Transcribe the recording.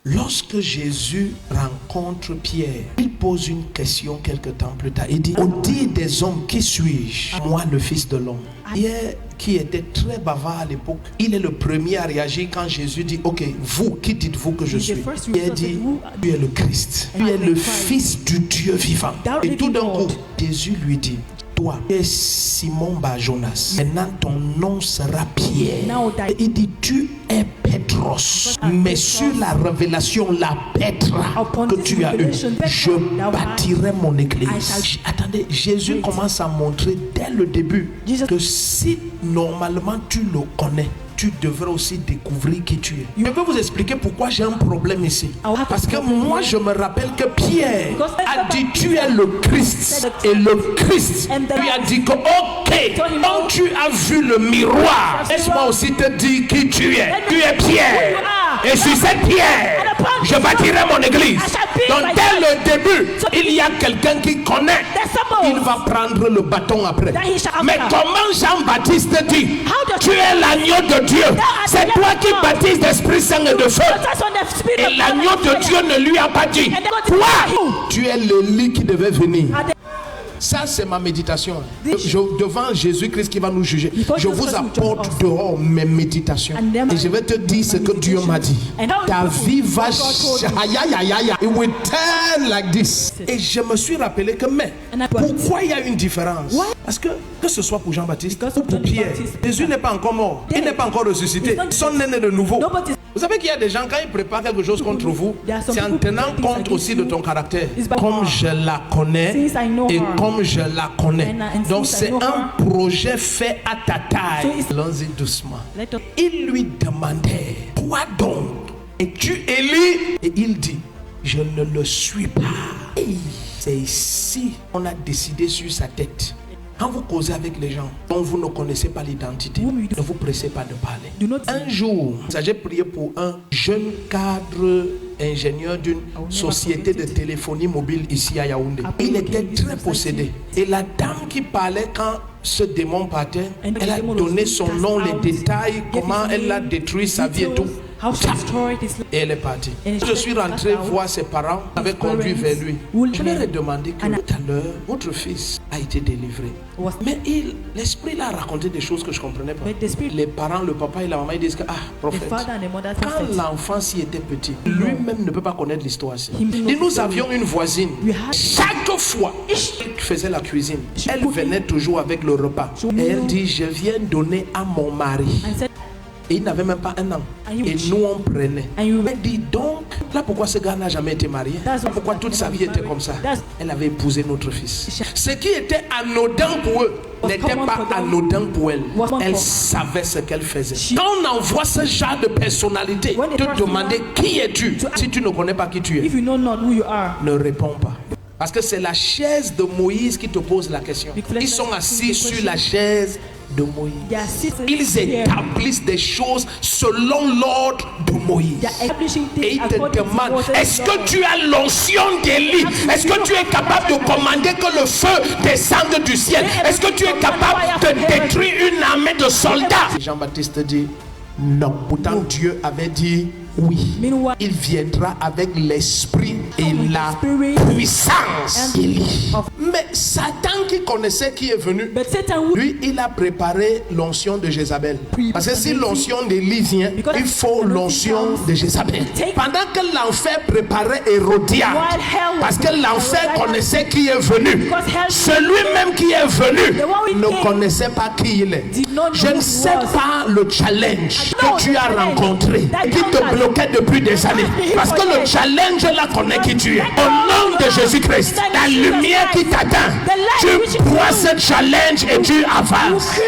Lorsque Jésus rencontre Pierre, il pose une question quelque temps plus tard. Il dit, au dire des hommes, qui suis-je? Moi, le Fils de l'homme. Pierre, qui était très bavard à l'époque, il est le premier à réagir quand Jésus dit, ok, vous, qui dites-vous que je suis? Pierre dit, tu es le Christ, tu es le Fils du Dieu vivant. Et tout d'un coup, Jésus lui dit, toi, tu es Simon Bar-Jonas. Maintenant, ton nom sera Pierre. Et il dit, tu es Pétros. Mais sur la révélation, la Pétra que tu as eue, je bâtirai mon église. Attendez, Jésus commence à montrer dès le début que si normalement tu le connais, tu devrais aussi découvrir qui tu es. Je vais vous expliquer pourquoi j'ai un problème ici. Parce que moi, je me rappelle que Pierre a dit, tu es le Christ. Et le Christ lui a dit que, ok, quand tu as vu le miroir, laisse-moi aussi te dire qui tu es. Tu es Pierre. Et sur cette pierre, je bâtirai mon église. Donc dès le début, il y a quelqu'un qui connaît. Il va prendre le bâton après. Mais comment Jean-Baptiste dit, tu es l'agneau de Dieu. C'est toi qui baptises d'Esprit Saint et de feu. Et l'agneau de Dieu ne lui a pas dit, toi, tu es l'Élie qui devait venir. Ça, c'est ma méditation. Devant Jésus-Christ qui va nous juger, je vous apporte dehors mes méditations. Et je vais te dire ce que Dieu m'a dit. Ta vie va... It will turn like this. Et je me suis rappelé que, mais, pourquoi il y a une différence? Parce que ce soit pour Jean-Baptiste ou pour Pierre, Jésus n'est pas encore mort. Il n'est pas encore ressuscité. Son né de nouveau. Vous savez qu'il y a des gens, quand ils préparent quelque chose contre vous, c'est en tenant compte aussi de ton caractère. Comme je la connais et comme je la connais. Donc c'est un projet fait à ta taille. Allons-y doucement. Il lui demandait, toi donc, es-tu Élie? Et il dit, je ne le suis pas. C'est ici qu'on a décidé sur sa tête. Quand vous causez avec les gens dont vous ne connaissez pas l'identité, ne vous pressez pas de parler. Un jour, j'ai prié pour un jeune cadre ingénieur d'une société de téléphonie mobile ici à Yaoundé. Il était très possédé. Et la dame qui parlait quand ce démon partait, elle a donné son nom, les détails, comment elle a détruit sa vie et tout. Et elle est partie. Je suis rentré voir ses parents, j'avais conduit vers lui. Je leur ai demandé que tout à l'heure, votre fils a été délivré. Mais l'esprit l'a raconté des choses que je ne comprenais pas. Les parents, le papa et la maman, ils disent que, prophète, quand l'enfant s'y était petit, lui-même ne peut pas connaître l'histoire. Et nous avions une voisine. Chaque fois qu'elle faisait la cuisine, elle venait toujours avec le repas. Et elle dit, je viens donner à mon mari. Et il n'avait même pas un an. Et nous on prenait. Elle dit donc, là pourquoi ce gars n'a jamais été marié? Pourquoi toute sa vie était comme ça? Elle avait épousé notre fils. Ce qui était anodin pour eux n'était pas anodin pour elle. Elle savait ce qu'elle faisait. Quand on envoie ce genre de personnalité, te demander qui es-tu? Si tu ne connais pas qui tu es, ne réponds pas. Parce que c'est la chaise de Moïse qui te pose la question. Ils sont assis sur la chaise de Moïse. Ils établissent des choses selon l'ordre de Moïse. Et ils te demandent, est-ce que tu as l'onction d'Élie? Est-ce que tu es capable de commander que le feu descende du ciel? Est-ce que tu es capable de détruire une armée de soldats? Jean-Baptiste dit, non. Pourtant Dieu avait dit, oui, il viendra avec l'esprit et la puissance. Mais Satan qui connaissait qui est venu, lui il a préparé l'onction de Jézabel. Parce que si l'onction d'Élie vient, il faut l'onction de Jézabel. Pendant que l'enfer préparait Hérodiade, parce que l'enfer connaissait qui est venu, celui-même qui est venu ne connaissait pas qui il est. Je ne sais pas le challenge que tu as rencontré qui te bloque depuis des années, parce que le challenge là connaît qui tu es. Au nom de Jésus-Christ, la lumière qui t'atteint, tu vois ce challenge et tu avances.